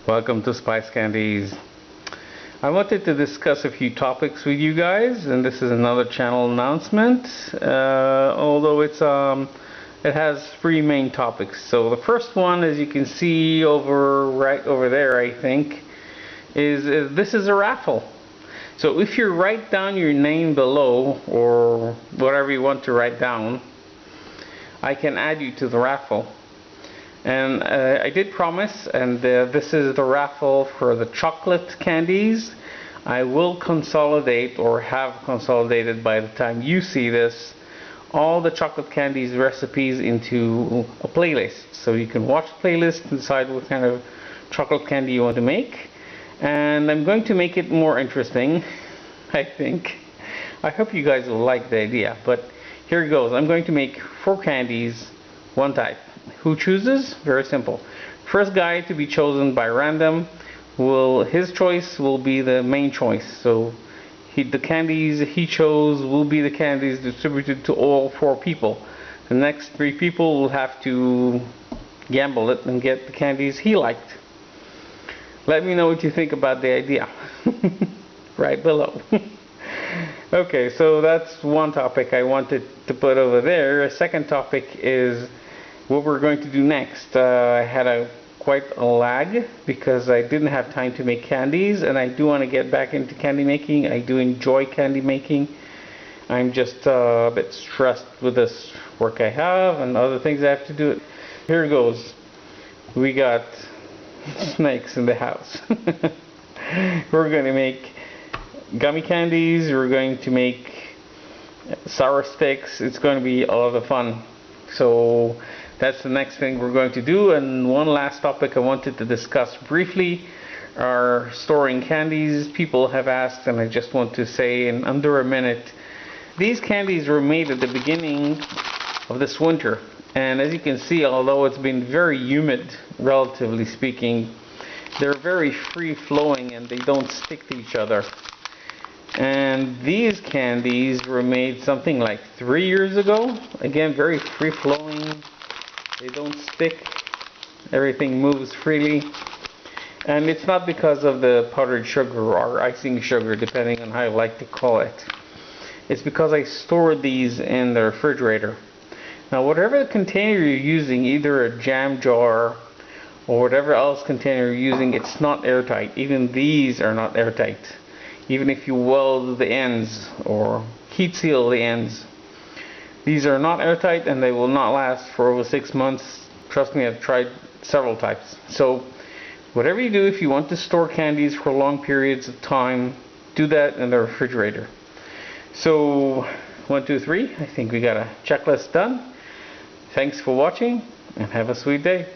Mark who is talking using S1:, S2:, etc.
S1: Welcome to SpiceCandies. I wanted to discuss a few topics with you guys, and this is another channel announcement. Although it has three main topics. So the first one, as you can see right over there, I think, is this is a raffle. So if you write down your name below, or whatever you want to write down, I can add you to the raffle. And I did promise, and this is the raffle for the chocolate candies. I will consolidate, or have consolidated by the time you see this, all the chocolate candies recipes into a playlist. So you can watch the playlist and decide what kind of chocolate candy you want to make. And I'm going to make it more interesting, I think. I hope you guys will like the idea, but here it goes. I'm going to make 4 candies, one type. Who chooses? Very simple. First guy to be chosen by random, his choice will be the main choice. So the candies he chose will be the candies distributed to all 4 people. The next 3 people will have to gamble it and get the candies he liked. Let me know what you think about the idea. Right below. Okay, so that's one topic I wanted to put over there. A second topic is what we're going to do next. I had quite a lag because I didn't have time to make candies, and I do want to get back into candy making. I do enjoy candy making. I'm just a bit stressed with this work I have and other things I have to do. Here goes. We got snakes in the house. We're going to make gummy candies. We're going to make sour sticks. It's going to be a lot of fun. So that's the next thing we're going to do. And one last topic I wanted to discuss briefly are storing candies. People have asked, and I just want to say in under a minute, these candies were made at the beginning of this winter, and as you can see, although it's been very humid, relatively speaking, they're very free flowing and they don't stick to each other. And these candies were made something like 3 years ago. Again, very free flowing. They don't stick. Everything moves freely. And it's not because of the powdered sugar or icing sugar, depending on how you like to call it. It's because I stored these in the refrigerator. Now, whatever container you're using, either a jam jar or whatever else container you're using, it's not airtight. Even these are not airtight. Even if you weld the ends or heat seal the ends, these are not airtight and they will not last for over 6 months. Trust me, I've tried several types. So whatever you do, if you want to store candies for long periods of time, do that in the refrigerator. So 1, 2, 3, I think we got a checklist done. Thanks for watching and have a sweet day.